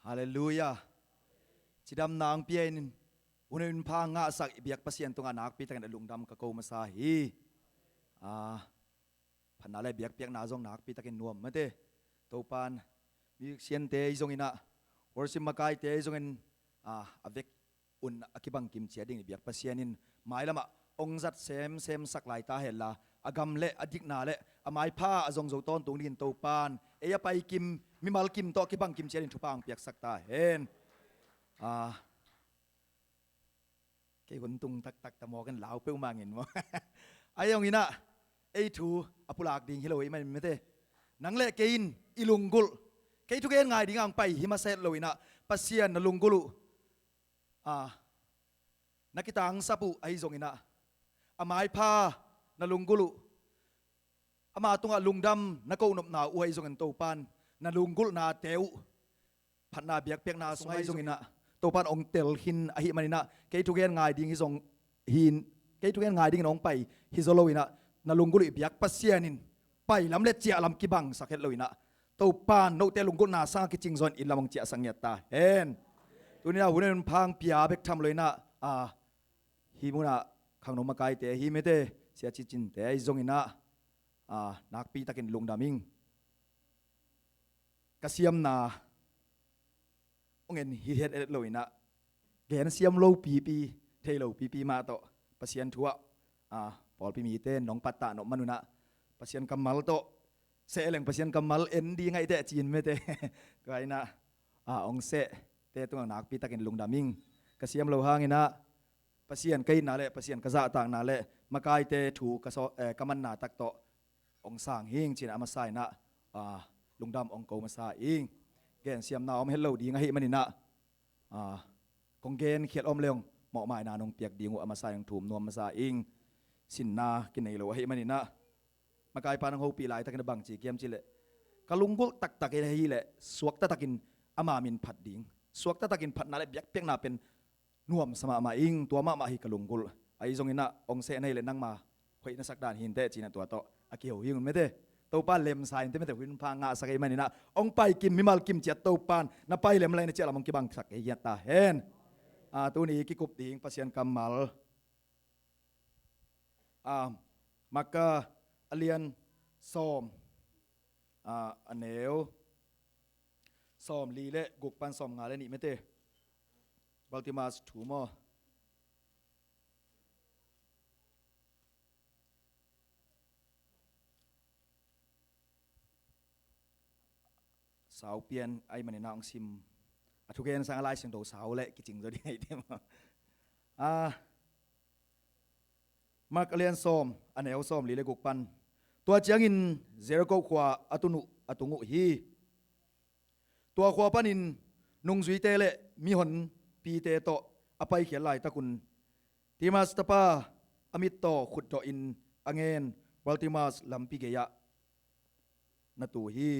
ฮาเลลูยาจิดำนางเปียนินอุณินพางาสักเบียกปัสยันตงานักปีตักันลุงดำกะโกมาสาฮีพันนาเลเบียกเปียกนาจงนักปีตักันนวมมาเตตัวปานมีเสียนเตยจงอินะวอร์ซิมากายเตยจงอินอเวกอุนอคิบังกิมเชียดิงเบียกปัสยันินหมายละมะองจัดเซมสักหลายตาเห็นละอากำเละอดิกนาเละอหมายผ้าอจงโจต้นตรงนี้ตัวปานเอียไปกิมมิมัลกิมโตคิบังกิมเชียดินทุปางเปียกสักตาเห็นเกี่ยคนตุงตักตะมอกันเหลาเปิ้ลมาเงินวะไอ้ยังงี้นะไอ้ทูอปุลากดิ่งฮิโลอีมันไม่ได้นังเละเกินอิลุงกุลเกี่ยทุกอย่างไงดิ่งอ่างไปหิมาเซตโลอีนะปัสเซียนนลุงกุลุนักกีตาร์สับุไอ้จงอีนะอาไม้ผ้านลุงกุลุอามาตุงลุงดำนักโกนบนาอวยจงกันโตปานนลุงกุลนาเตวพันนาเบียกเปียกนาสงไอ้จงอีนะตัวปานองเตลหินอหิมันนะเกยทุกอย่างง่ายดิ่งฮิซงหินเกยทุกอย่างง่ายดิ่งน้องไปฮิโซโลวินะนลุงกุลิเบียกปัสเซียนินไปลำเล็ดเจียลำกิบังสักเฮตโลวินะตัวปานโนเตลุงกุลนาสังกิจิงซอนอินลำมงเจียสังเยตตาเห็นตัวนี้นะหุ่นนั้นพังพิอาเบกทำเลยนะฮิมุนะขังนมกายเตฮิเมเตเสียจินเตไอซงอินะนักปีตะกินลุงดามิงกเสียมนาองเงินฮิเฮดเอ็ดลอยนะเกณฑ์เสียมโลปีเทโลปีมาโตปัสยันทัวปอลปีมีเต้นน้องปัตตาโนมนุนะปัสยันกัมมัลโตเสะเล่งปัสยันกัมมัลเอ็นดีไงเตะจีนไม่เตะก็ไอ้นะองเสะเตะตัวนักปีตะกินลุงดามิงกเสียมโลหางนะปัสยันไกนาเล่ปัสยันกษะต่างนาเล่มากายเตะถูกกมันนาตักโตองสางหิงจีนอามาไซนะลุงดำองโกมาซาอิงเกณฑ์เสียมนาอมเฮลโลดีไงมันนี่นะกงเกณฑ์เขียดอมเลี้ยงเหมาะหมายนานงเปียกดีงูอามาซายังถูมนวมมาซาอิงสินนากินในโลให้มันนี่นะมากายปานังโฮปีหลายตะกินบังจีเกมจิเละกะลุงกุตักกินให้เละสวกตะกินอามามินผัดดิ่งสวกตะกินผัดนาเละเบียกเปียกนาเป็นนวมสมาอิงตัวมาฮิกะลุงกุไอซงอินะองเซนให้เละนั่งมาหอยนักสักดานหินเตจีนตัวโตอาเกียวหิงไม่เตตัวปานเล็มสายที่ไม่แต่วินพางาสักไอมันนี่นะองไปกิมมิมัลกิมเจียตัวปานนับไปเล็มอะไรนะเจ้าละมังกิบังสักไอเหี้ยตาเห็นตัวนี้กิกุบดิ่งปัสยันกัมมัลมักกะอเลียนซอมอันเนวซอมลีเละกุกปันซอมงาเลนี่ไม่เตบัลติมาสถูมอสาวเปลี่ยนไอ้มันในนางซิมทุกอย่างสังอะไรสิ่งโตสาวเละกิจริงจะได้เต็มมักเลียนส้มอันเอวส้มลีเลกุกปันตัวเจียงอินเจรโกขวาอตุงุฮีตัวขวาปันินนุงสุยเตเลมีหนปีเตโตอภัยเขียนลายตะกุนติมาสตปาอมิตโตขุดโตอินอังเอนวัลติมาสลัมปิเกยะนาตูฮี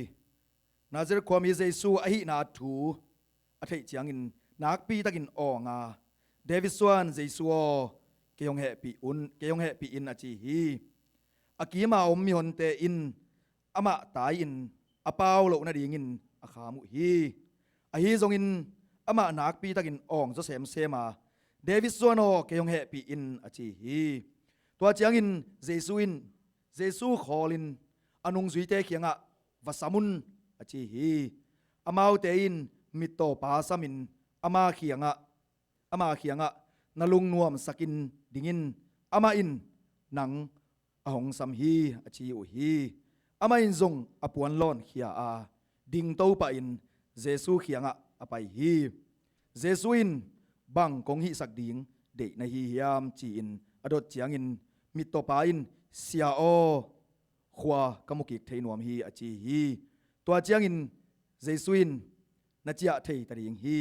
นาเจรความมีเจสูอหินาทูอธิเจียงอินนักปีตะกินอองาเดวิสวานเจสูเกยองเฮปีอินอาจีฮีอากีมาอมมีหนเตอินอามาตายอินอาเปาโลนาดีงินอาขามุฮีอาฮีจงอินอามานักปีตะกินอองจะเสมาเดวิสวานโอเกยองเฮปีอินอาจีฮีตัวเจียงอินเจสูขอลินอนุงสุยเตเขียงะวัสมุนอาจีฮีอามาเตอินมิโตปาสมินอามาเขียงะนลุงนวมสกินดิ่งินอามาอินหนังอหงสัมฮีอาชีอุฮีอามาอินซงอปวนลอนเขียดิ่งโตปะอินเจสูเขียงะอไปฮีเจสูอินบังกงฮิสักดิ่งเดนฮียามจีอินอดดเจียงอินมิโตปาอินเสียโอขวากมุกิกเทนวมฮีอาชีฮีตัวเจียงอินเจสูอินนาเจียเทตริงฮี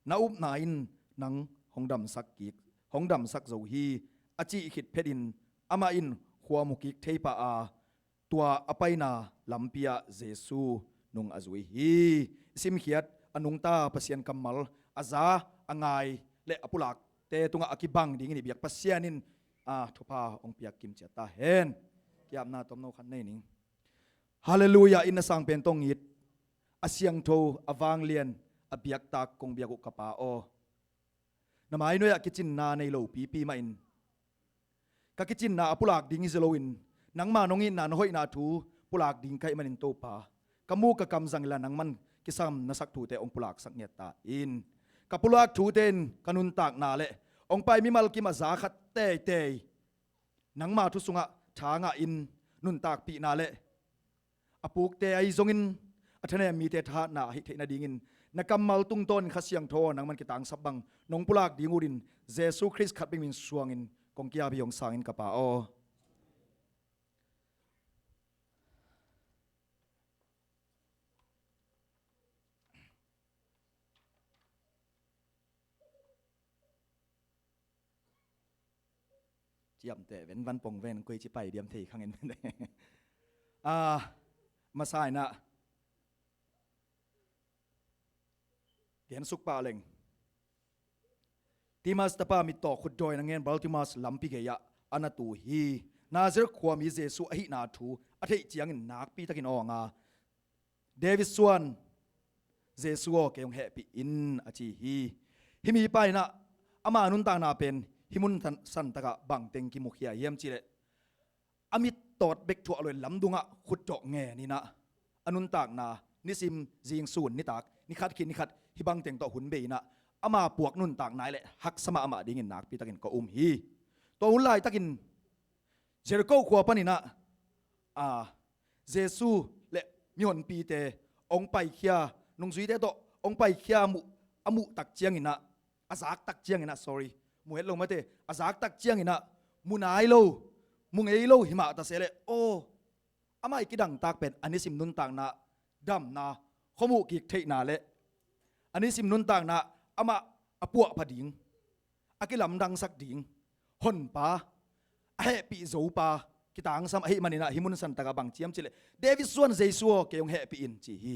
นาอุบนาอินนังหงดำสักกิกหงดำสักโจฮีอาจีขิดเพดินอามาอินหัวมุกิกเทปาตัวอภัยนาลำเปียเจสูนุงอจุยฮีซิมเขียดอนุงตาปัสยันกัมมัลอาซาอังไงและอปุลักเตตุงอากิบังดิ่งนี่เบียกปัสยันินทุพาองเปียกกิมเจตาเฮนกิยามนาตอมโนขันเนนิงฮาเลลูยาอินสังเป็นตงยิดอาเซียงโทอวางเลียน อเบียกตากกงเบียกุกปาโอนำไมน้อยกิจินนาในโลปีมาอินกกิจินนาปุลากดิ้งอิสโลอินนังมานงอินนานหอยนาทูปุลากดิ้งไข่มันอินโตปากมูกกำจังละนังมันกิซัมนัสักทูเตองปุลากสักเนียตาอินกับปุลากทูเตนกันุนตากนาเลองไปมิมัลกิมาซาขัดเตนังมาทุสุงะช้างอินนุนตากปีนาเลอปูกเตไอซงอินอัธเนมีเตทานาหิเทนาดิงินนักกำมัลตุงต้นขัสยังโทนังมันกิตังสับบังนงปุลากดิงูดินเยซูคริสต์ขัดบิมินสวงอินกงกิอาบิยงสางอินกปาโอเจียมแต่เว้นวันปงเว้นกุยจิไปเดียมเทข้างเงินมาสายนะเดียนสุกปาเล็งที่มาสตาปามิตอขุดดอยนังเงินบัลติมัสลัมปิเกียอันตูฮีนาเซอร์ความมิเจสุอหินาทูอัฐิเจียงนักปีตะกินอองาเดวิสส่วนเจสุโอเกยงแฮปีอินอจีฮีฮิมีไปนะอามานุนตานาเป็นฮิมุนสันตะกะบังเต็งกิมุขยาเยี่ยมจีเลอามิตตอดเบกถั่วเลยลำดุงะขุดเจาะแง่นี่นะอนุนตากนานิสิมจิงสูนนิตากนิคัดคินนิคัดฮิบังเต็งต่อหุนเบยนะอามาปวกนุนตากนายเลยหักสมาอามาดิ่งนักปีตะกินก็ฮีตัวหุ่นลายตะกินเจริโก้ขวบปนินะเจซูเละมีหนปีเตองไปเขียนงสุยเตโตองไปเขียมุตักเจียงอินะอาศักตักเจียงอินะ sorry มูเห็นลงมาเตอาศักตักเจียงอินะมูนายโลมุงเอโลหิมะตาเสเลโออามาอีกดังตากเป็นอันนี้สิมนุนต่างนาดำนาขมุกิกเทนาเลอันนี้สิมนุนต่างนาอามาอปัวผดิงอากิลำดังสักดิงหนปาเฮปีโจปากิตางซ้ำเฮมันนี่นะฮิมุนสันตะกบังเจียมจิเลเดวิสส่วนเจสัวเกยงเฮปีอินจีฮี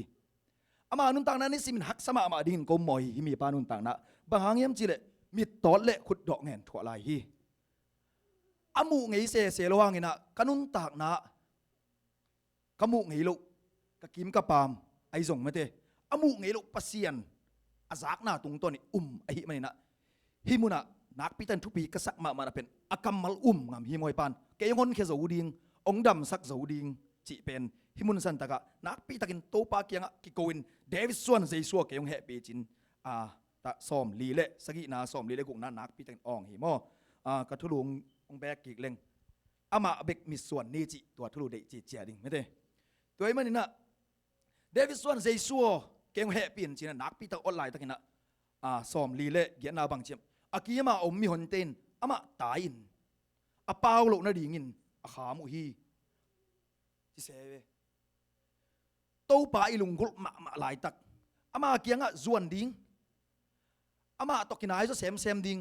อามานุนต่างนานี่สิมินหักสมาอามาดิ่งก็มอยฮิมีปานุนต่างนาบางหางเยี่ยมจิเลมิดตอดเละขุดดอกเงินถั่วลายฮีอามูไงเสระวังเงินะกันุนตากนะกามูไงลูกกะกิมกะปามไอส่งมาเตอามูไงลูกปัสเซียนอาซักหน้าตรงต้นนี่ไอหิมันนี่นะฮิมุนะนักพิจันทุปีกษักมาเป็นอากัมมัลงามฮิมอยปานเกยงคนเคโซดิงองดำสักโซดิงจีเป็นฮิมุนสันตะกะนักพิจักินโตปาเกียงกิโกวินเดวิสส่วนเจสัวเกยงเฮปีจินตะซ้อมลีเละสกินาซ้อมลีเละกุงนักพิจันอ่องหิมอกระทุลุงองแบกกิกเล็งอามาเบกมีส่วนนี้จีตัวทุลุเดจีเจียดิงไม่ได้ตัวไอ้มันนี่นะเดวิสส่วนเจสัวเกยงเฮปีนจินนักพิจันออนไลน์ตะกินะซ้อมลีเละเกียนาบังเจียมอากีมาอมมีหนเตนอามาตายอินอาเปาโลกนาดิ่งินอาขามุฮีที่เสวโตป่าอิลุงกุลมาหลายตักอามาเกียงอ่ะจวนดิ่งอามาตกินายจะเซมดิ่ง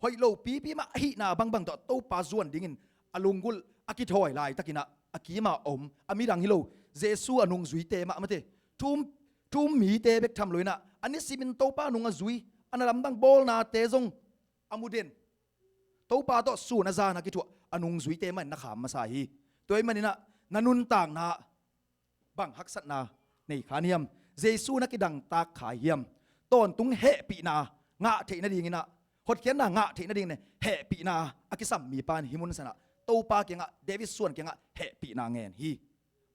หอยโลปีมาฮีนาบังต่อโตป่าจวนดิ่งินอาลุงกุลอากิถอยหลายตักินะอากีมาอมอามีดังฮิโลเจสัวนุงจุยเตมาเตทุ่มมีเตเบกทำเลยนะอันนี้สิมินโตป่านุงจุยอันนั้นลำดังบอลนาเตจงอามุเดนโตปาโตสูนาซานักิทัวอนุงสุยเตมันนักขามมาสายตัวมันนี่นะนันุนต่างนาบังฮักสัตนาในขานิยมเจสูนักดังตาขายเยี่ยมต้นตุงเฮปีนางะเทนดีงินะหดเขียนนางะเทนดีเนี่ยเฮปีนาอากิสัมมีปานฮิมุนสนะโตปาเกียงะเดวิสส่วนเกียงะเฮปีนาเงินฮี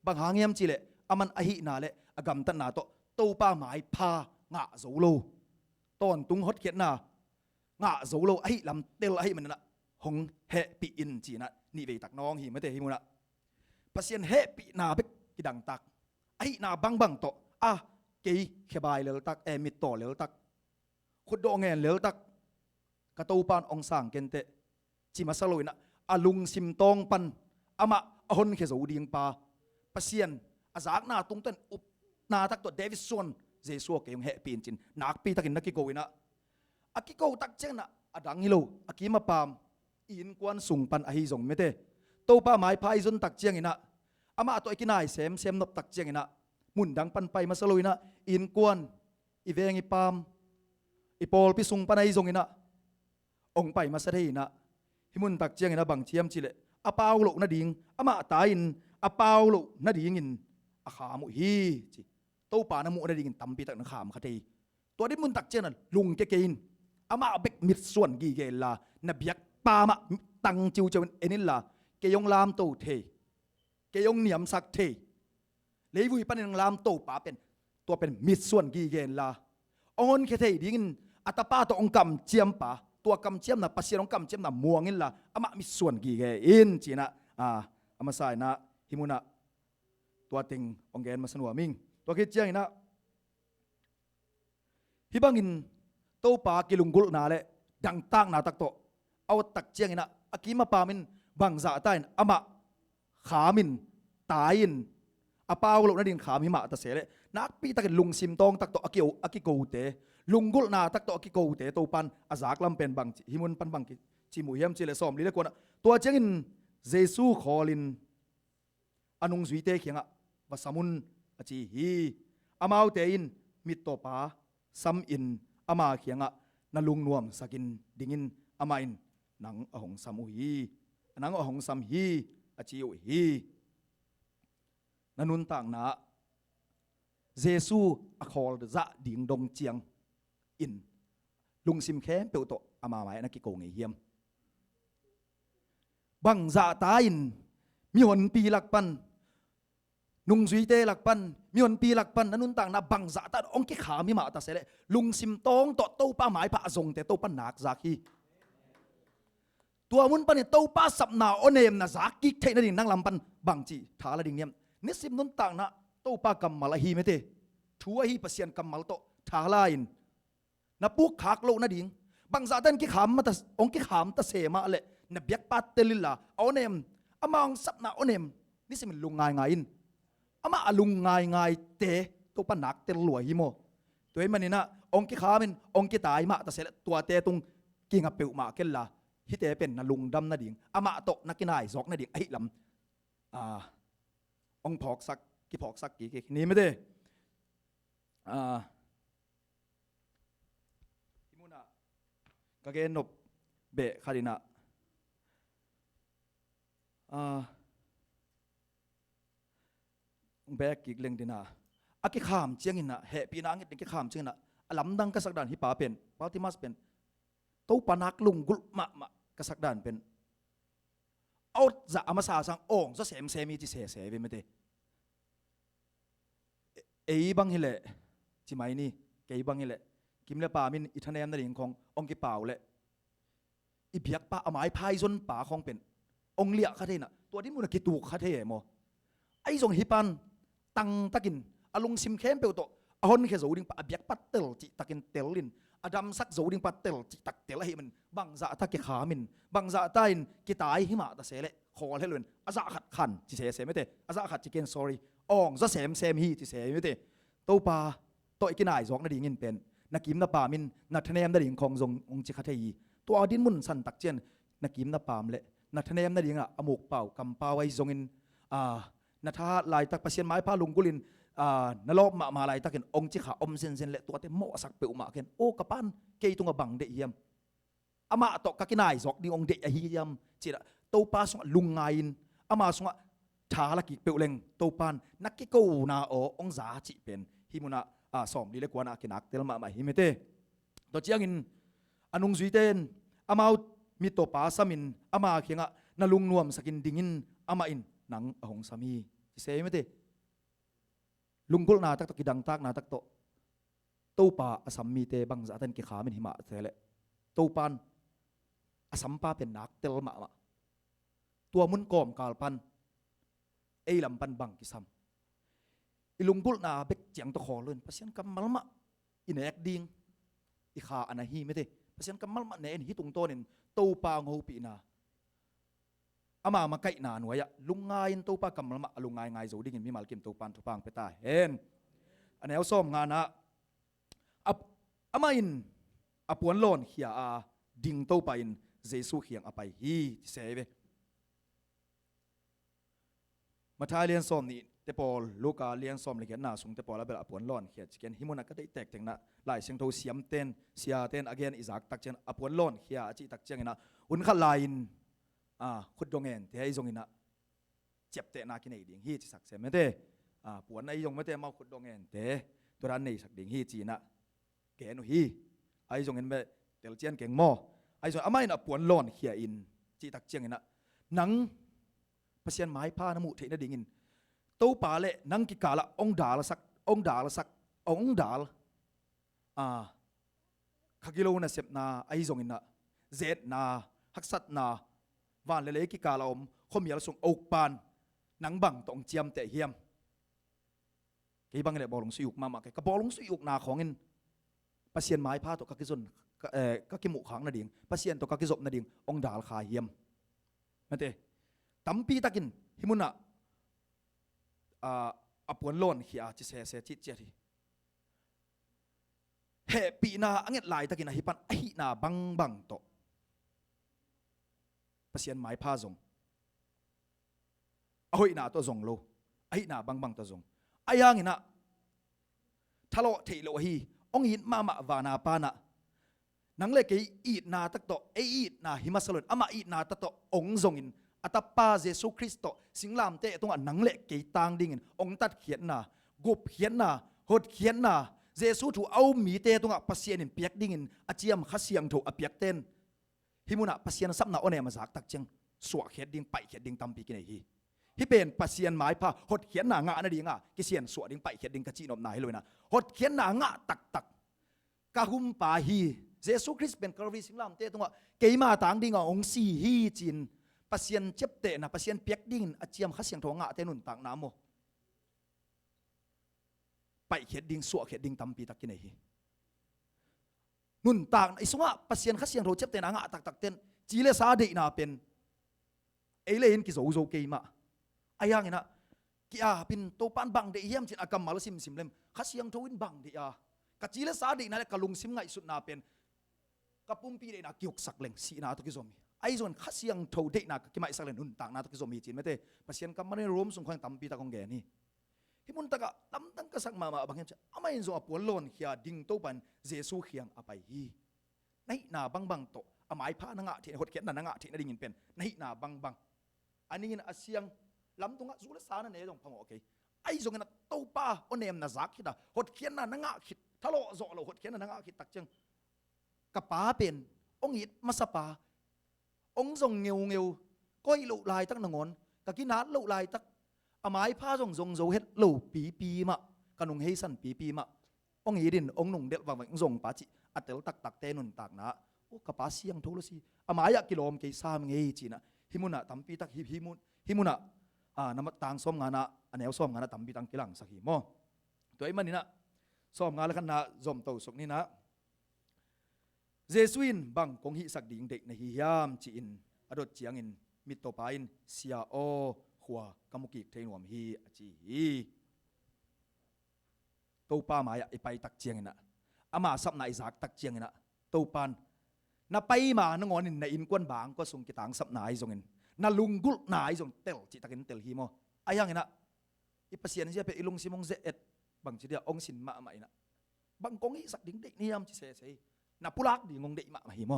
บังหางเยี่ยมจิเลอามันอหินาเลอากำตันนาโตปาหมายพางะโซโลต้นตุงหดเขียนนางะโซโลไอ้ลำเตลไอ้มันน่ะหงเฮปีอินจีนะนี่เวตักน้องหิไม่เตหิมุนะปัสเซียนเฮปีนาเบกกิดังตักไอ้นาบังโตเกยเคบายเลลตักมิตโตเลลตักขุดดองเงินเลลตักกระตูปานองสางเกนเตจิมาสโลยนะลุงซิมตองปันอามาหนเคโซดิงปาปัสเซียนอาจากนาตุงตันอุปนาตักตัวเดวิสส่วนเจสัวเกยงเฮปีนจินนักปีตักินนักกิโกวินะอากิโกตักเจงนะอดังฮิโลอากิมาปามอินกวนสุงปันอหิจงเมเตโตปาไม้พายจนตักเจียงอินะอามาตัวไอกินายเซมนบตักเจียงอินะมุนดังปันไปมาสลุยนะอินกวนอีเวงอีปามอีปอลพิสุงปันอหิจงอินะองไปมาสะเทนะฮิมุนตักเจียงอินะบังเทียมจิเลอาเปาโลนาดิงอามาตายินอาเปาโลนาดิงินอาขามุฮีจิโตปานามุนาดิงินตัมปีตักนักขามคดี ตัวนี้มุนตักเจนันลุงเกกินอามาเบกมิดส่วนกีเกลานับยักปามาตังจิวเจวันเอนิลลาเกยงลามโตเทเกยงเหนียมสักเทเลยวุยปันยังลามโตป่าเป็นตัวเป็นมิดส่วนกีเกลาออนเคเทดิ้งอัตป้าตัวองกำเจียมป่าตัวกำเจียมน่ะปัสเซียองกำเจียมน่ะมัวงินละอามามิดส่วนกีเกอินจีน่ะอามาใส่นะฮิมุนะตัวติงองเกนมาสนัวมิงตัวคิดเจียงนะฮิบังอินโตป่ากิลุงกุลนาเลดังตั้งนาตักโตเอาตักเจียงนะอากิมาปามินบังจ่าตายอามาขามินตายินอาปาวลนั่นดินขามิมาตะเสเลนักปีตักลุงซิมตองตักโตอากิโกเตลุงกุลนาตักโตอากิโกเตโตปันอาจากลำเป็นบังฮิมุนปันบังจิมุยมจิเลซอมลิเลกวนตัวเจียงอินเยซูขอลินอนุงสุยเตเขียงวสมุนอจีฮีอามาวเตอินมิตโตปาซัมอินอามาเขียงนาลุงนวมสกินดิงินอามาอินนังอหงซัมฮีนังอหงซัมฮีอจีอุฮีนันุนต่างนาเยซูอคอลจะดิ่งดงเจียงอินลุงซิมแค้เปียวโตอามาไว้นักกิโกงเฮียมบังจ่าตาอินมีหนปีหลักปันนุงสุยเตหลักปันมีหนปีหลักปันนันุนต่างนาบังจ่าตาองค์ขามีมาตาเสเลลุงซิมตองโตโตป้าหมายพระทรงแต่โตปันนักจากฮีตัวมุนปันเนี่ยโตป้าสับนาโอเนมนะจากกิเทนดิ่งนั่งลำปันบังจีท้าละดิ่งเนียมนิสิมนุนต่างนะโตป้ากำมาละฮีไม่เตทัวฮีเปเซียนกำมาละโตท้าลาอินนะปุ๊กขากโลนะดิ่งบังจ่าตันกิขามมาตาองค์กิขามตาเสมาเลยนับยักปัตเตลิลาโอเนมอามองสับนาโอเนมนี่สิมันลุงง่ายง่ายอินอามาลุงง่ายง่ายเตะตัวปนักเตลหลวยฮิโมตัวเองมันนี่นะองค์กิขามินองค์กิตายมาแต่เสร็จตัวเตะตุงกิงกับเปิวมาเกลลาฮิเตเป็นนะลุงดำนะดิ่งอามาโตนักกินายซอกนะดิ่งไอ้ลำองค์พอกสักกิพอกสักกี่นี่ไม่ได้ฮิมุนะกะเกนนบเบะคารินะแบกกิกเล่งดินะอากิขามเจียงอินะเฮปีนังอิกิขามเจียงนะลำดังกษักดานฮิปาเป็นปาติมัสเป็นตู้ปนักลุงกุลมะกษักดานเป็นเอาจะอามาสาสังองจะเสมเสมีจิเสเสเป็นไม่ได้บังฮิเลจิไม่นี่เกยบังฮิเลกิมเลปามินอิทานเนมนั่นเองขององกิเปาเลอีเบียกปาอามายพายจนป่าของเป็นองเลียคาเทนะตัวที่มุนกิตูคาเทโมไอ้ทรงฮิปันตังตะกินอารมณ์ซิมเข้มเปลโตอหอนแค่โจดิ่งปะเบียกปัตเตลจิตะกินเตลลินอดัมสักโจดิ่งปัตเตลจิตักเตลให้มันบังจ่าตะกิขามินบังจ่าตาอินกิตายหิมะตะเสเลขอให้เลยอาจ่าขัดขันจิเสไม่เตอาจ่าขัดจิเกน sorry อ่องจะเสมฮีจิเสไม่เตโตปาโตอีกินายจอกนาดีเงินเป็นนักกิมนาปามินนัทเนมนาดีของจงองจิคัทยีตัวอดินมุนสันตักเจนนักกิมนาปามเลนัทเนมนาดีอมุกเป่ากำเป่าไว้จงอินนัทฮาลายตักเปเซียนไม้พาลุงกุลินนลบมาลายตักเห็นองจิขาอมเซนเลตัวเตโมสักเปอุมาเห็นโอกระปันเกยตุงกบังเดียมอามาตกักินายจอกดีองเดียฮียมจิระโตปาสงลุงไงอินอามาสงชาลักกิเปเลงโตปันนักกิโกนาโอองซาจิเป็นฮิมุนะสอมดีเล็กว่านักกินักเตลมาฮิเมเตตัวเจียงอินอนุงสุยเตนอามามีโตปาสมินอามาเขียงนาลุงนวมสกินดิงินอามาอินนังหงสามีเซไม่เตลุงกุลนาตักตกิดังตักนาตักโตโตปาอสัมมีเตบังจะตันกิขามินหิมะเทเลโตปันอสัมปาเป็นนักเตลมาตัวมุนกอมกาลปันไอ้ลำปันบังกิซัมอิลุงกุลนาเบกเจียงตะขอเลยเพราะฉะนั้นกำมัลมะอินเอกดิงอิขาอันฮีไม่ได้เพราะฉะนั้นกำมัลมะเนนฮิตุงโตนินโตปางหูปีนาอามาไก่นานไว้ยลุงไงโตปากำมัลมะลุงไงโจดิ่งมีมาลกิมโตปันทุปังไปตาเห็นอันนี้เอาส้มงานนะอามาอินอปวนโลนเขียดิ่งโตไปอินเจสุเขียงอไปฮีเสเวมาท้ายเรียนส้มนี่เตปอลลูกาเลี้ยงซ้อมเลยกันน่าสงเตปอลแล้วเป็นอปวนร้อนเขียดเขียนฮิมุนักก็ได้แตกแต่งนะหลายเสียงโทเสียมเต้นเสียเต้นอเกนอิสักตักเจนอปวนร้อนเขียจีตักเจงนะอุนขัดลายขุดดงเงินเทไอจงอินะเจ็บเตะนากินไอดิ่งฮีจิสักเสียไม่เตปวนไอจงไม่เตมาขุดดงเงินเตตัวนั้นในสักดิ่งฮีจีนะเก แกนุฮีไอ้จงเห็นเบเตลเจียนเก่งหม้อไอ้จงอาไม่น่ะปวนร้อนเขียอินจีตักเจียงเห็นน่ะหนังภาษาหมายพาน้ำมุเทนดิ่งอินตู้ป่าเละนังกิกาละองดาละสักองดาละสักองดาลขกิโลน่ะเสพนาไอ้จงอินน่ะเจ็ดนาฮักษัตนาวันเละกิกาละอมขมีละส่งอกปานนังบังตองเจียมเตะเฮียมกี่บังเนี่ยบอลงสุยุกมากับบอลงสุยุกนาของอินภาษาหมายพาตัวกักิจนกักิมุขังนาดิ่งภาษาตัวกักิจบนาดิ่งองดาลขาเฮียมนั่นเองตั้มปีตะกินหิมุนะอปวนล้นขี้อาจิเสจิตเจดีเฮปีนาอังเงลายตะกินหิปันหินาบังโตภาษาหมายพาจงเอาหินาตัวจงโลหินาบังตัวจงอายังหินะทะเลาะเทโลฮีองหินมาวานาปานะนังเล็กอีดนาตักโตอีดนาหิมัสลุนอามาอีดนาตักโตองจงอินอัตปาเยซูคริสต์สิงลามเตะตรงนังเล็กต่างดิ่งองตัดเขียนนากุบเขียนนาหดเขียนนาเยซูถูเอามีเตะตรงปัสเซียนเปียกดิ่งอาเจียมขัดเสียงถูอเปียกเต้นฮิมุนะปัสเซียนซับนาโอเนมาจากตักเจงสวกเขียนดิ่งไปเขียนดิ่งตามปีกินไอฮีที่เป็นปัสเซียนหมายพาหดเขียนหนางะนั่นเองกิเซียนสวดดิ่งไปเขียนดิ่งกะจีนอมนายเลยนะหดเขียนหนางะตักกะหุมปาฮีเยซูคริสต์เป็นกรวีสิงลามเตะตรงเกยมาต่างดิ่งองซีฮีจินปัสเซียนเจ็บเตะนะปัสเซียนเปียกดิ่งอาเจียมขัดเสียงทองะเตนุนต่างน้ำโมไปเขียนดิ่งสวดเขียนดิ่งตามปีตะกินไอฮีนุนต่างไอ้สงะปัสเซียนขัดเสียงโทเจ็บเตะนางะตักเต้นจีเลสาเดนาเป็นเอเลนกิโซโซเกยมาอายังนะกิอาเป็นตัวปันบังเดียมจินอากรรมมาลซิมเล่มขัดเสียงทวินบังเดียกจีเลสาเดนากะลุงซิมไงสุดนาเป็นกะปุ่มปีเดนากิยกสักเล่งสีนาตุกิโซมีไอ้ส่วนขัดเสียงโทเดนากิไม่สักเล่งนุนต่างนาตุกิโซมีจินไม่เต้ปัสเซียนกำมันในรวมสงครามตั้มปีตะกงแกนี่ที่มุนตะกะตั้มตั้งกษักมาบางอย่างจะอาไม่ส่งอปวนล้นเขียดิ่งโตปันเยซูเขียงอภัยฮีในนาบังโตอาหมายพระนางะที่หดเขียนนางะที่นั่นดิ่งเป็นในนาบังอันนี้นะเสียงลำตรงนั้นสุรสารนั่นเองพังโอเคไอ้ส่งนั้นโตป้าอันเนมน่ะซักคิดอ่ะหดเขียนน่ะนางะคิดทะเลาะโจเราหดเขียนน่ะนางะคิดตักจังกับป้าเป็นองหิดมาสปาองส่งเงียวก้อยลุลายตั้งนงอนกะกินาลุลายตักอาหมายพระส่งโจเฮ็ดลุปีมะกะนุงเฮสันปีมะองหิดินองหนุ่งเด็ดวังส่งป้าจิอัตเตลตักเตนุนตักนะโอ้กับป้าเสียงทุลุสีอาหมายกิโลมเกยซามเงยจีนะฮิมุนะตั้มปีตักฮิมุนะน้ำตางส้มงานะอันเอวส้มงานะตั้มปีตังกิลังสักหิมอตัวไอ้มันนี่นะส้มงาแล้วกันนะจอมโตสุกนี่นะเจสุอินบังกงหิสักดิ่งเด็กในฮิยามจีอินอดดเจียงอินมิตโตปาอินเสียโอหัวกามุกิเทนวมฮีจีตัวป้าหมายไอไปตักเจียงอินะอามาซับนายสักตักเจียงอินะตัวปานน่าไปมานงอนินในอินกวนบางก็ส่งกิตังสับนายส่งอินน่าลุงกุลนายส่งเตลจิตะกินเตลฮีโมอายังอินะอีปัสเซียนเสียไปอิลุงซิมงเซเอ็ดบางทีเดียองสินมาอินะบางกงอีสักดิ่งเด็กนี่ยามจิเสยน่าปุรักดิ่งงเด็กมาฮีโม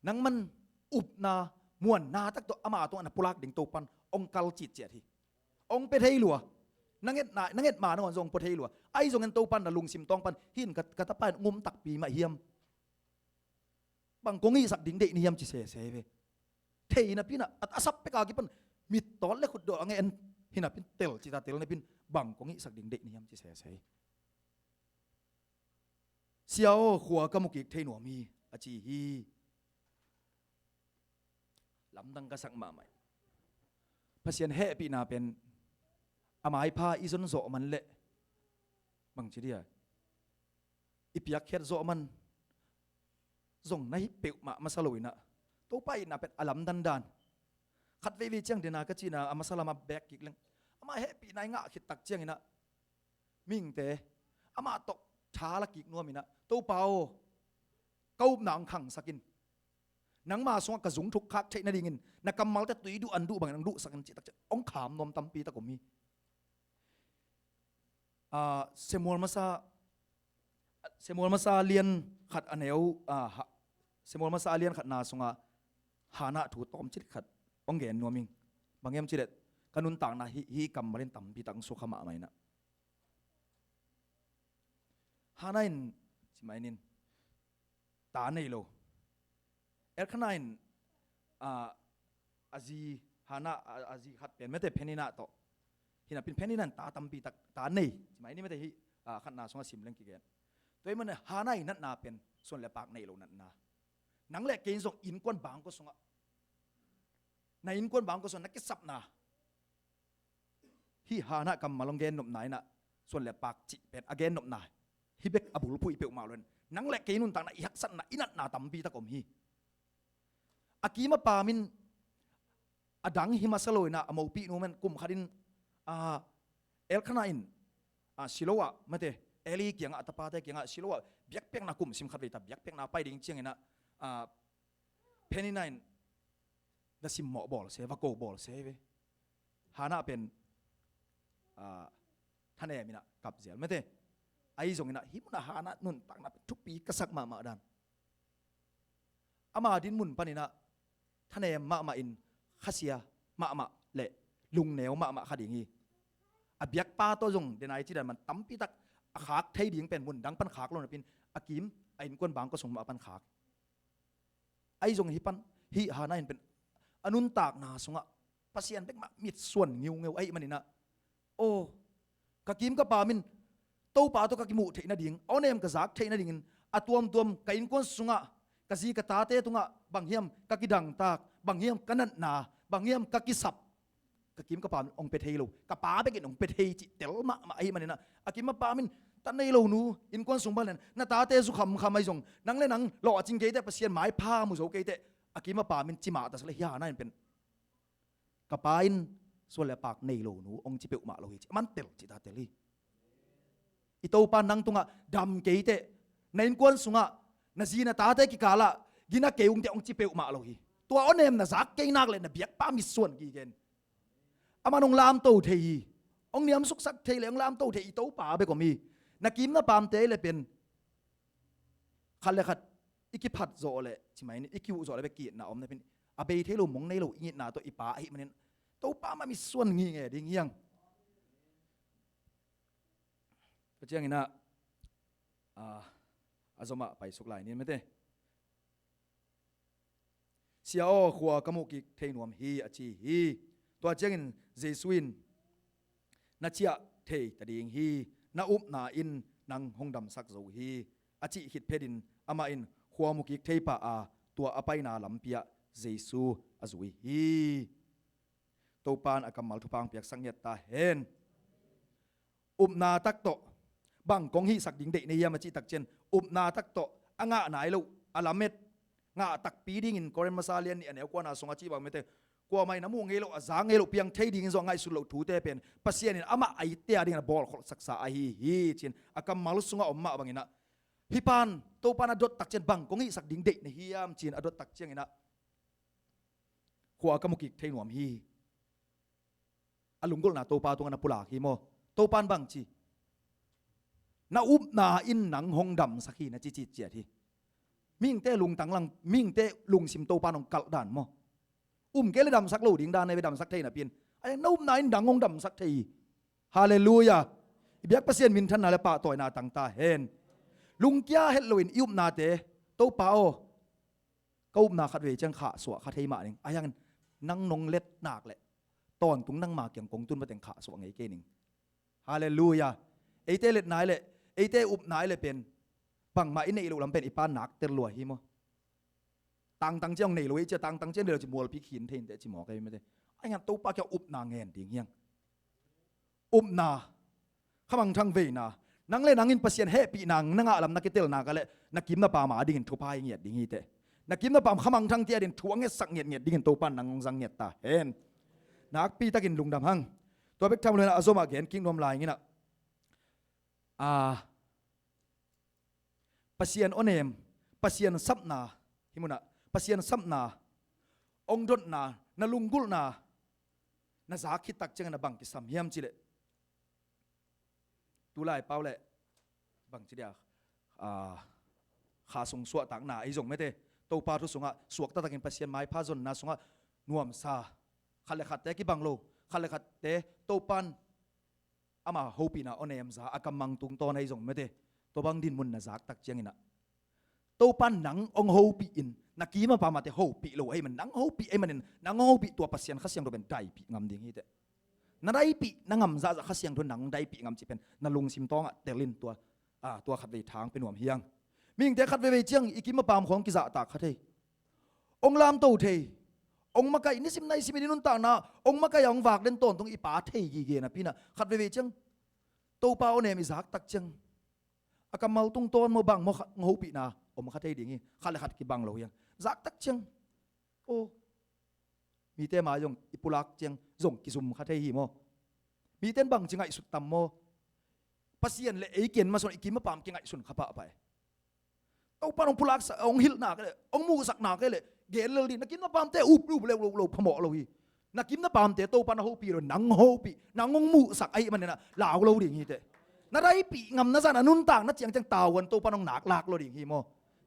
นังมันอุบนามวนนาตักตัวอามาตัวน่าปุรักดิ่งตัวปันองกัลจิตเจียทีองเป็นไทยหลัวนังเอ็ดมานงส่งปะไทยหลัวไอส่งเงินตัวปันน่าลุงซิมตองปันหินกระตะปันงุมตักปีมาเฮียมบางกงอีสักดิ่งเด็กนี่ยามจิเสยเวเทนะพี่นะอาศัพไปกากิปันมิดตอนเล็กขุดดอกไงเอ็นหินะพี่เตลจิตาเตลในพี่บางกงอีสักดิ่งเด็กนี่ยามจิเสยเสียวขัวกมุกิเทหนัวมีอาจีฮีลำดังกษักมาใหม่พระเสียนเฮปีนาเป็นอาหมายพาอิสุนโซมันเละบางทีเดียอิปยักเฮ็ดโซมันส่งในเปิวมาสลุยนะตัวไปน่ะเป็นอลัมดันขัดเววีเจียงเดนากะจีน่ะอามาสลามาแบกกิกเลงอามาเฮปีนายงะขิดตักเจียงนะมิ่งเตอามาตกช้าละกิกนัวมินะตัวเปาเก้าหนังขังสักินนังมาสวงกระสุงทุกคักเทนดิ่งินนักกำมัลแต่ตุยดูอันดูบางนังดูสักันจิตตักเจองขามนมตำปีตะกมีเซมัวมาซาเลียนขัดอันเอวเซมัวมาซาเลียนขัดนาสงะหานะถูตอมจิตขัดองเกนนัวมิงบางเอ็มจิตกันุนต่างนะฮีกำมาเล่นตำปีตังสุขมาไหมนะฮานาอิน สิไม่นินตาในโลขนาดอาจีฮานาอาจีขัดเป็นไม่แต่เพนินาโตหินาเป็นเพนินันตาตั้มปีตาในสิไม่นี่ไม่แต่ฮิขัดนาสงสิมเล่งกี่เกนตัวมันฮานาอินัดนาเป็นส่วนเล็บปากในโลนั่นนานังเล็กเกณฑ์ส่งอินกวนบางก็ส่งในอินกวนบางก็ส่งนักกิสับนาฮิฮานากำมาลงเกนหนบไหนน่ะส่วนเล็บปากจิเป็นอเกนหนบนายฮิเบกอบุลผู้อีเปียวมาเลยนังเล็กเกณฑ์นุ่นต่างน่ะยักษันน่ะอินัดนาตั้มปีตะกอมฮีอากีมาปามินอดังหิมาสโลยนะอโมปีนูมันกุมขัดินขนาอินสิโลวะไม่เตเอลีเกียงอัตปาเตเกียงสิโลวะเบียกเปียกนักกุมสิมขัดเลยแต่เบียกเปียกนักไปดิ่งเชียงไงนะเพนินัยนั่นสิมหมอบอลเซฟโกบอลเซฟฮานาเป็นท่านเอมินะกับเสียไม่เตไอ้ส่งไงนะฮิมุนะฮานานุ่นต่างนับทุกปีกษักมาดันอามาดินมุนปานินะท่านเอมาอินข้าเสียมาเละลุงเหนียวมาขัดอย่างงี้อเบียกป้าตัวจงเดนไอที่ใดมันตั้มปีตักขากไทยดิ่งเป็นมุนดังปันขากลงนะเป็นอากิมไอ้คนบางก็ส่งมาปันขากไอ้จงฮิปันฮิฮานาอินเป็นอนุนตากนาสงะภาษีอันเป็นมามิดส่วนเงียวไอ้มันนี่นะโอ้กะกิมกะปามินโตป่าตัวกะกิมูเทนดิ่งเอาเนมกะซักเทนดิ่งอะตัวมกะอินคนสงะกะซีกะตาเตตุงะบางเฮียมกะกิดังตากบางเฮียมกะนันนาบางเฮียมกะกิสับกะกิมกะปาองเป็ดเฮโลกะปาไปกินองเป็ดเฮจิเตลมาไอ้มันนี่นะอะกิมมาปามินตันในโลนูอินคนสงบ้านนั้นนาตาเตสุคำไม่สงนังเล่นังหล่อจริงเกยเตภาษีหมายผ้ามุโสเกยเตอากิมาปามินจิมาแต่สเลยยานั่นเป็นกระปายนส่วนเล็บปากในโลนูองจิเปอุมาโลหิตมันเตลจิตาเตลีอิโตปานังตุงะดำเกยเตในกวนสุงะนาจีนาตาเตกิกาละกินาเกยองเตองจิเปอุมาโลหิตัวอ้อนเนมนาซักเกยนักเลยนาเบียกป้ามิส่วนกี่เกนอามันองลามโตเทีองเนียมสุกสักเทเลยองลามโตเทีอิโตปาไปก็มีนักกิมนาปามเตเลยเป็นขัดเลยขัดอีกิพัดโซเลยใช่ไหมนี่อีกิวโซเลยไปกีดนะอมเนี่ยเป็นอาเบเทลุมงในโลอีน่าตัวอีป้าไอ้มันเนี่ยตัวป้ามันมีส่วนงี้ไงดิ้งยังก็เจ้างี้นะอาสมะไปสุกหลายนี่ไม่เต้เสียอ้อขัวกมุกิเทนวมฮีอาชีฮีตัวเจ้างี้เจสุอินนัชเชียเทตดิ้งฮีนาอุบนาอินนังหงดำสักโซฮีอาชีหิดเพดินอามาอินขัวมุกิเทปะตัวอภัยนาลำเปียเจซูอาซุยฮีตัวปานอากำมัลทุพังเปียกสังเกตตาเห็นอุบนาตักโตบังกงฮีสักดิ่งเดในยามจิตักเจนอุบนาตักโตอ่างะไหนลูอาลาเม็ดงะตักปีดิ่งกอเรนมาซาเลียนนี่อันเอวกว่านาสงอาชีบังเมเตกว่าไม่น้ำมูงเงโลอาจางเงโลเพียงเทดิ่งส่งไงสุดโลถูเตเป็นภาษีนี่อามาไอเตียดิ่งบอลสักษาไอฮีเจนอากำมัลสุงอมมาบังอินะฮิปานตัวปานอดตักเจนบังกงฮีสักดิ่งเดในฮิยามเจนอดตักเจนอินะขัวกมุกิเทนวมฮีอลุงกุลนาโตปาตรงนั้นปุลาฮีโมโตปานบังจีนาอุบนาอินหนังหงดำสักฮีนะจีจีเจียทีมิ่งเตลุงตังลังมิ่งเตลุงซิมโตปานองกัลดานโมเกลดำสักโลดิ่งดานในไปดำสักเทนะเพียนไอ้นาอุบนาอินดังหงดำสักทีฮาเลลูยาเบียกเปอร์เซ็นต์มินทันนาเลปะต่อยนาตังตาเห็นลุงเกียเฮลโลวินอุบนาเตโตปาโอก็อุบนาขัดเวจังขาสวะขัดเทมาเองไอ้ยังนั่งนงเล็ดหนักแหละตอนตุงนั่งมาเกี่ยงกงตุนมาแต่งขาสวงไงเกนิงฮาเลลูยาไอเตเล็ดนายเลยไอเตอุบนายเลยเป็นบังมาอินในอิลุลำเป็นอีปานหนักเตลลัวฮิโมตังเจ้าในลุยจะตังเจ้าเดือดจิมัวพิขินเทนแต่จิหมอกันไม่ได้ไอ้งานตู้ปาแกอุบนาเงินดิ่งยังอุบนาขมังทางเวนานังเล่นังอินเปอร์เซ็นต์เฮปีนังนังอาลำนักเตลนากันเลยนักกิมนาปามาดิ่งทุพายเงียดดิ่งฮีเตนักกิมนาปามขมังทางเตียดิ่งทวงเงียสักเงียดดิ่งตู้ปานนังสังเงียดตาเห็นนักปีตะกินลุงดำหังตัวเป็กทำเลยนะอาโซมาเห็นกิ้งนวมลายงี้นะเปอร์เซ็นต์โอเนมเปอร์เซ็นต์ซับนาฮิมุนะเปอร์เซ็นต์ซับนาองดนานาลุงกุลนานาสาคิดตักเจงนาบังกิสัมเฮียมจิเลตุลายเป้าเลยบังจิเดียขาสงสวดต่างหน้าไอจงไม่เตโตปาทุสงะสวกตะตะกินเปอร์เซ็นต์ไม้พาจนนาสงะนวมซาขัดเลยขัดเตกิบังโลขัดเลยขัดเตโตปันอามาโฮปีนาโอเนมซาอากำมังตุงตอนไอจงไม่เต ตัวบางดินมุนนะจากตักเจียงอินะตัวปันหนังองโฮปีอินนักกีมาปามาเตโฮปีโลให้มันหนังโฮปีไอ้มันหนังโฮปีตัวปัสยันข้าเสียงตัวเป็นได้ปีงำดิ่งฮีเตนั่นได้ปีนั่งงำซาข้าเสียงตัวหนังได้ปีงำจีเป็นนั่นลุงซิมตองเตลินตัวขัดไปทางเป็นหวมเฮียงมิ่งแต่ขัดไปเจียงอีกิมาปามของกิจตากขัดเทองลามโตเทองมาไกนิสิมในสิมินุนตานาองมาไกองฝากเล่นต้นตรงอีป่าเทยีเกนะพี่นะขัดไปเจียงตัวเปล่าเนี่ยมีจากตักเจียงอากามาตรงต้นมาบังมาโฮปีนาอมขัดเทดิ่งขัดเลยขัดกีบังเรายังจากตักเจียงโอ้มีเต้มาจงอิปุลักเจียงจงกิซุมขัดเทหีโมมีเต้นบังจิงไอสุดต่ำโมปัสยันเลยไอ้เกียนมาส่วนอีกิมาปามจิงไอสุนขับไปเอาปานองปุลักองหิลหนักเลยองมูสักหนักเลยเกลเลยดินักกินมาปามเตะอุบรูปเร็วพมอเราอีนักกินมาปามเตะโตปานโฮปีเราหนังโฮปีหนังองมูสักไอ้มันเนี่ยนะลาวเราดิ่งฮีเตะนั่นได้ปีงำนั่นซะนุ่นต่างนั่นเจียงจังตาวันโตปานองหนักลากเราดิ่งฮีโม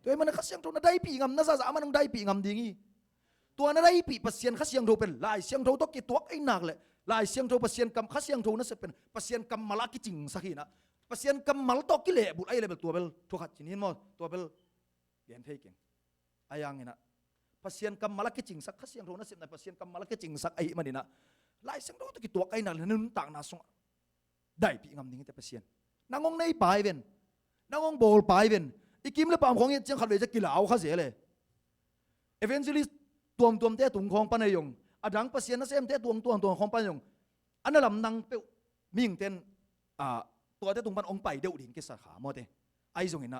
ตัวมันข้าเสียงโทนั่นได้ปีงำนั่นซะมันองได้ปีงำดิ่งฮีตัวนั่นได้ปีปัสยันข้าเสียงโทเป็นลายเสียงโทต้องกิตัวไอ้หนักเลยลายเสียงโทปัสยันกำข้าเสียงโทนั่นจะเป็นปัสยันกำมาลากิจิงสักทีนะปัสยันกำมาลตอกกิเลบุไอ้เลยเป็นตัวเป็นทุกขัดจินหินโมตัวเป็นเรียนเทกิงไอ้ยังไงนะปัสยันกำมาลกิจิงสักข้าเสียงโทนั่นเสร็จในปัสยันกำมาลกิจิงสักไอ้มันนี่นะลายเสียงโทต้องกิตัวไอ้หนักเลยนุ่นต่างน่าสงได้ปีงำดิ่งแต่ปัสยันนางงในปลายเป็นนางงโบลปลายเป็นอีกิมเลยปามของยังขัดเลยจะกินเหล้าข้าเสียเลยเอเวนซิลิสตัวเตะตุงของปันยงอดังปัสยันนั่นเสียมเตะตัวของปันยงอันนั้นลำนังเปวมิ่งเต้นตัวเตะตุงปันองไปเดียวดิ่งกิสขาโมเตไอจงเห็น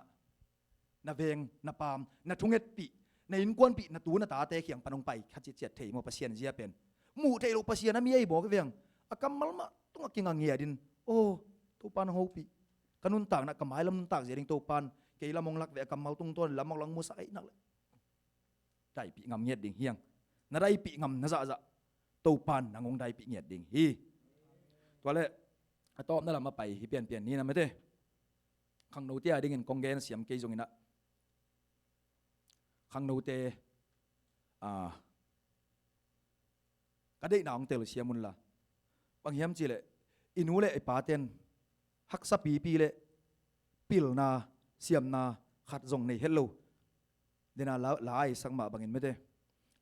นะเวงนะปามนะทุ่งเอ็ดปีในอินกวนปีนะตูนะตาเตะเขียงปันองไปขัดจิตเจ็ดเทโมปัสยันเจียเป็นหมู่เทโลปัสยันนั้นมีไอ้บอกกันเวียงอากำมัลมาต้องกินงานเงียดินโอ้ตัวปันโฮปีกันนุนต่างนะกำไม้ลำนุนต่างเสียดิ่งตัวปันเกยละมองลักเวกำมัลตรงต้นละมองลังมุสไอนักเลยได้ปีงำเงียดดิ่งเฮียงนะได้ปีงำนะจะตัวปันนางงได้ปีเงียดดิ่งฮีตัวเล่ตอบนั่นแหละมาไปเปลี่ยนนี่นะไม่ได้ขังโนเตียดิ่งเงินกองเกนเสียมเกยจงอินะขังโนเตก็ได้หนองเตลเสียมุนละบางเฮียมจีเลยอินูเลยไอปาเตนฮักซาปีเลยปิลนาเสียมนาขัดจงในเฮลโลเดน่าลายสังมาบางเงินไม่ได้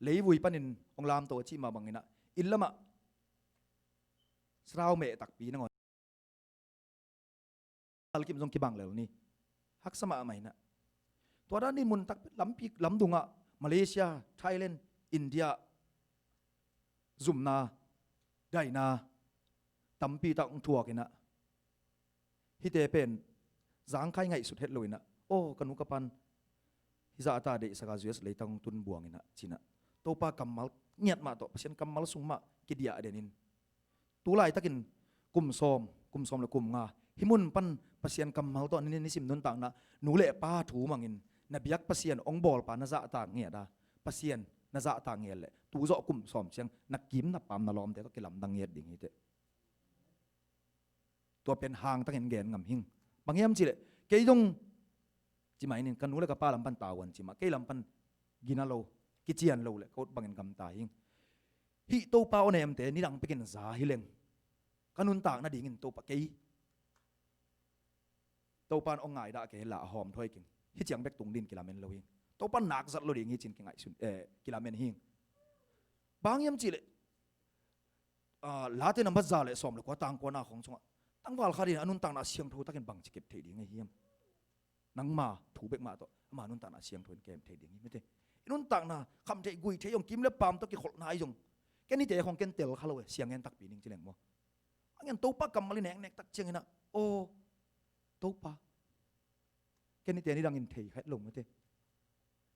เลยวุยปันินองลามตัวชีมาบางเงินนะอินละมาสราวเมตักปีนั่งอัลกิมจงกิบังเลยนี่ฮักสมาใหม่นะตัวด้านนี้มุนตักล้ำปีล้ำดุงะมาเลเซียไทยแลนด์อินเดียซุมนาได้นาตั้มปีตักทัวกันนะฮิเตเป็นจางใครไงสุดเฮ็ดเลยนะโอ้กันุกปันฮิซาตาเดสกาจุเอสเลยตั้งตุนบวงนะจีนะตัวปากำมัลเงียดมาตัวเช่นกำมัลสุงมากิเดียเดนินตัวไล่ตะกินกุมซอมและกุมงาฮิมุนปันปัสยันกำมัลตัวนี้นิสิมนุนต่างนะหนูเละป้าถูมังอินนบียักปัสยันองบอลปานาจะต่างเงียดาปัสยันนาจะต่างเงียดเลยตัวจ่อกุมซอมเชียงนักกิมนับปามนาลอมแต่ก็กิลำดังเงียดดิ่งฮิเตตัวเป็นหางตั้งเห็นแกนงำหิงบางเยี่ยมจีเลยเกยดงจีหมายนี่กันนู้นเลยกับป้าลำปันตาวันจีมาเกยลำปันกินาโลกิเจียนโลเลยเขาบางเห็นกำตาหิงฮิโตป้าเอาเนมเตนี่ดังไปกินซาฮิเลงกันนู้นต่างน่าดิ่งตัวปะเกยตัวปานองไงด่าเกยละหอมถ้วยกินฮิเจียงเบกตุงดินกิลาเมนโลหิงตัวปานหนักสัตว์โลดิ่งฮิจินกินไงสุนกิลาเมนหิงบางเยี่ยมจีเลยลาเตนัมบัจจาเลยสอมเลยกว่าต่างกว่าหน้าของสงตั้งวาลคาดินอนุนต่างนาเสียงทูตะกันบังจิเก็บเทดีไงเฮียมนังมาถูเบกมาตัวมาอนุนต่างนาเสียงทูนเกมเทดีไม่ได้อนุนต่างนาคำเทกุยเทยงกิมเล็บปามตัวกิขดนายยงแกนี่เตะของแกนเตลเขาเลยเสียงเงินตักปีนึงจีเหลงมั้งงั้นตัวปากกำมาลิแหนกตักเชียงนะโอ้ตัวปาแกนี่เตะนี่ดังเงินเทยให้ลงไม่ได้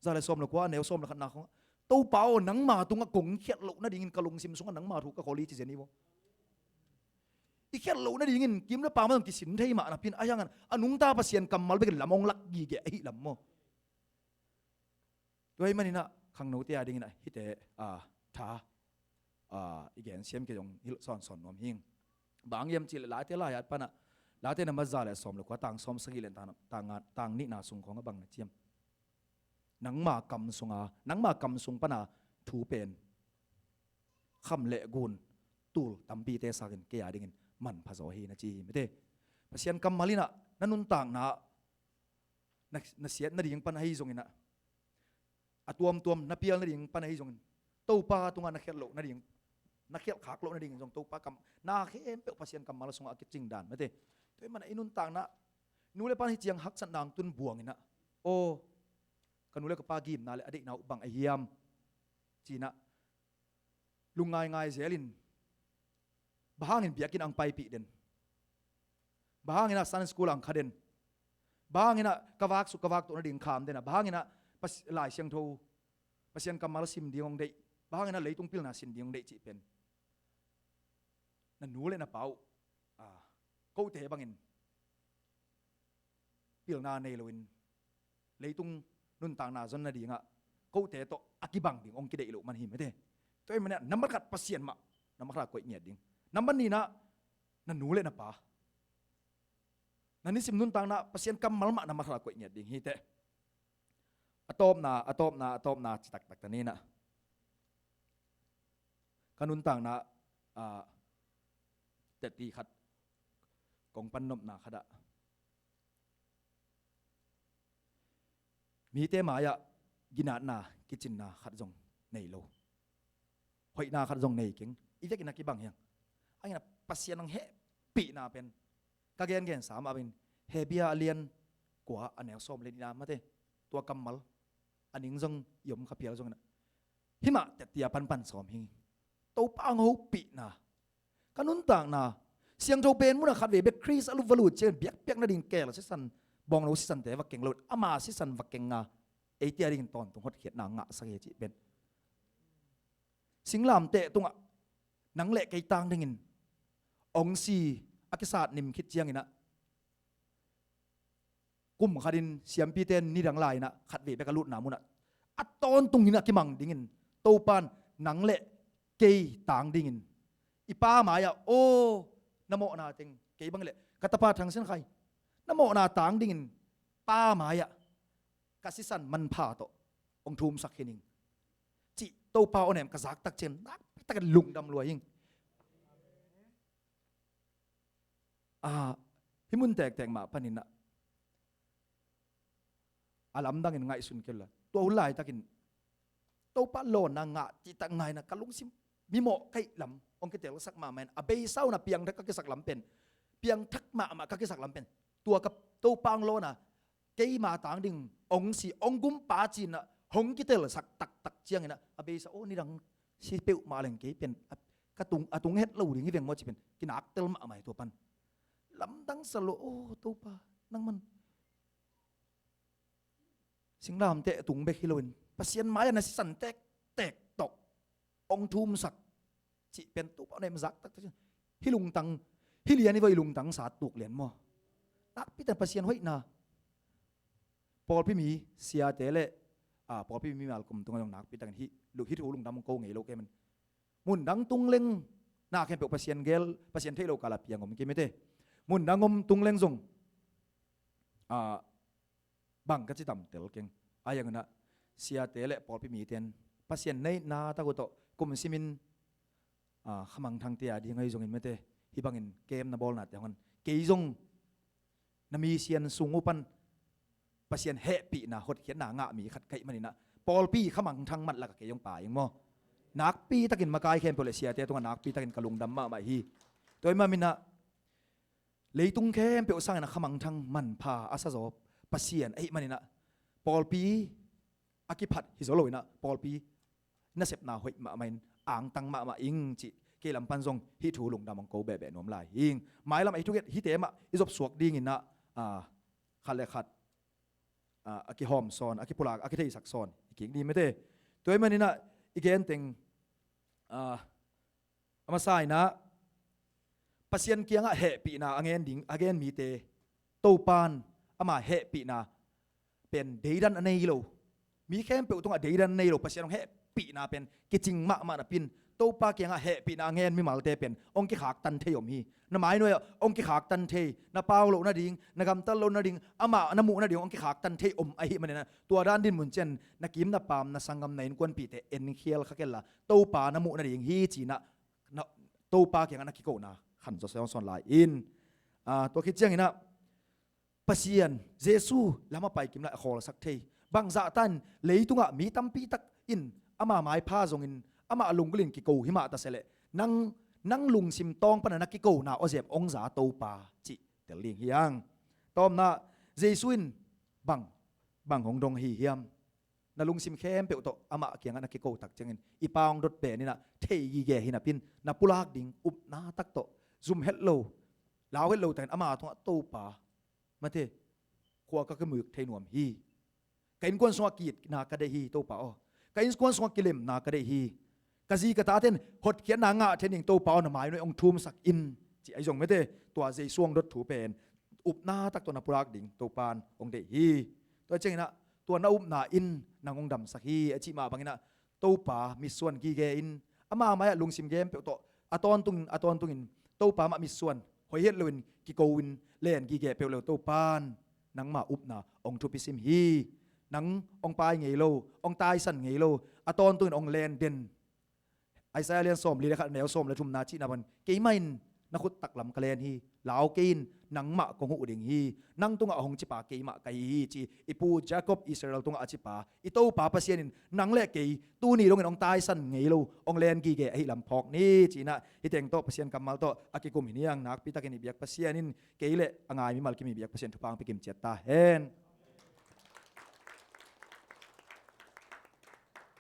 จะเลยสอมเลยกว่าแนวสอมเลยขนาดของตัวเปล่าหนังมาตุงกะกงเขียดลุน่าดิ่งกะลงซิมซุงหนังมาถูกกะโคลีจีเจนี่วะอีเขียดลุน่าดิ่งกิมแล้วปามันต้องกิสินเทยมานะพินอายังงั้นอนุงตาปัสยันกำมัลไปกันละมองลักยีเกะไอ้ละมอด้วยมันนี่นะขังโนเตียดิ่งนะฮิเตท้าอีกอย่างเสียมเกี่ยงฮิลซอนนอมหิงบางยามจีลาเตลายอัดปะนะลาเตนมาซาเลสอมเลยกว่าต่างสอมสกิเลนต่างนี่นาสุงของบังนะเจียมนังมากำสุงนังมากำสุงปนาถูเป็นคำเละกุนตูลตัมปีเตสักินเกียดิ่งมันภาษาฮีนะจีไม่ได้ภาษากำมาลินะนั่นนุนต่างนะ na siat na ding pan hai zong ina atuam na pial na ding pan hai zong to pa tunga na khelo na ding na khel khak lo na ding zong to pa kam na khem pe pasien kam mal song akit ching dan mate toy man inun tang na nule pan hi chiang hak san dang tun buang ina o kanule ka pagim na le adik na bang ahiam china lungai ngai zelin bahangin biakin ang pai pi den bahangina san school ang khaden bahangina kawak to na ding kham den bahangina pas lai siang tho pasien kamal sim diong dei bahangina leitung pil na sin diong dei chi pen na nule na pau ko te bangin pil na nei loin leitung nun tang na zon na dinga ko te to akibang ding ong kidei lo man hi mete toy man number kat pasien ma number khat koi nyet ding number ni na nule na pa na nisim nun tang na pasien kamal ma number khat koi nyet ding hi te atop na tak tani na kanun tang na te ti khat kong pan nom na khada mi te maya gina na kitchen na khat jong nei lo hoi na khat jong nei king ite kina ki bang yang ai na pasien nang he pi na pen ka gen sam abin he bia alien kwa anel som le na mate tua kamal aning jong yom khapial jong na hima te tia pan som hi to pang ho pi na kanun tang na siang jo pen mu na khat ve be kris alu valu chen biak na ding kel se san bong lo san te wa keng lo ama si san wa keng nga e tia ding ton tung hot khiat na nga sa ge chi ben singlam te tunga nang le kai tang dingin ong si akisat nim khit chiang ina kum khadin siam pi ten ni dang lai na khat ve be ka lut na mu na aton tung ina ki mang dingin to pan nang le kei tang dingin ipa maya o namo na ting kei bang le katapa thang sen khai namo na tang dingin pa maya kasisan man pha to ong thum sak hining chi to pa onem ka zak tak chen tak lung dam lo hing himun tek ma panina alam dangin ngai sun kella to ulai takin to pa lo na nga chi tak ngai na kalung sim bimo kai lam ong ketel sak ma men abei sau na piang thak ka sak lam pen piang thak ma ka sak lam pen tua ka to pang lo na kei ma tang ding ong si ong gum pa chin na hong ketel sak tak chiang ina abei sa o ni dang si peu ma leng ke pen atung het lo ding veng mo chi pen kinak tel ma mai to pan lam dang salo o to pa nang man singlam te tung be hiloin pasien maya na si san tek tok ong thum sak chi pen tu pa nem zak tak hilung tang hilian ni voi lung tang sa tuk len mo tak pitan pasien hoi na pol pi mi sia tele pol pi mi mal kum tung ngong nak pitan hi lu hi thu lung dam ko ngei lo ke man mun dang tung leng na ken pe pasien gel pasien thelo kala piang om ke mete mun dang om tung leng zong bang ka chi tam tel keng ayang na sia tele pol pi mi ten pasien nei na ta ko to kum simin khamang thang tia di ngai zong in mete hi bangin kem na bol na te hon ke zong na mi sian sungupan pasien happy na hot khian na nga mi khat kai manina pol pi khamang thang mat la ka ke yong pa yong mo nak pi takin makai khem pole sia te tunga nak pi takin kalung dam ma hi toy ma mina leitung khem pe usang na khamang thang man pha asa zo pasien ai manina pol pi akiphat hi zo loina pol pi na sep na hoi ma main ang tang ma ing chi ke lam pan zong hi thu lung damang ko be nom lai hing mai lam ai thu get hi te ma izop suak ding in na khale khat aki hom son aki pulak aki thei sak son king di mete toy manina igen teng ama sai na pasien kianga he pi na angen ding again mi te to pan ama he pi na pen deidan anei lo mi khem pe utung a deidan nei lo pasien he pi na pen kiching ma na pin to pa kianga he pi na ngen mi mal te pen ong ki khak tan theyom hi na mai no ong ki khak tan the na paw lo na ding na gam tal lo na ding ama na mu na ding ong ki khak tan the ai man na tua dan din mun chen na kim na pam na sangam na in kon pi te en khiel khakela to pa na mu na ding hi chi na to pa kianga na ki ko na khan zo son lai in to ki chiang ina pasian Jesu lama pai kim la khol sak thei bang za tan leitunga mi tampi tak in ama mai pha zong in ama lungulin ki ko hima ta sele nang lung sim tong panana ki ko na ozem ong za to pa chi tel ling hiang tom na Jesu in bang hong dong hi hiam na lung sim khem pe to ama kyang na ki ko tak changin ipang dot pe ni na thei gi ge hina pin na pulak ding up na tak to zoom hello law hello tan ama thong to pa ma the khwa ka kemuk thei nuam hi kain kon so kit na ka de hi to pa o kain kon so kilem na ka de hi ka ji ka ta ten hot khian na nga thening to pa na mai noi ong thum sak in chi ai jong me te tua jei suang dot thu pen up na tak to na pulak ding to pan ong de hi to cheng na tua na up na in nang ong dam sak hi achi ma bangina to pa mi suan gi ge in ama mai lungsim gem pe to aton tung in to pa ma mi suan hoi het lewin ki ko win len gi ge pe lo to pan nang ma up na ong thu pisim hi nang ong pai ngei lo ong tai san ngei lo aton tung ong len den ai sai len som li le khat neo som le thum na chi na ban ke main na khut tak lam kalen hi lao kein nang ma ko hu ding hi nang tunga hong chi pa ke ma kai hi chi ipu Jacob Israel tunga chi pa i to pa pasien in nang le ke tu ni long ong tai san ngei lo ong len gi ge ai lam phok ni chi na hi teng to pasien kamal to akikum hiniang nak pi takin biak pasien in ke le angai mi mal ki mi biak pasien thupang pikim chet ta hen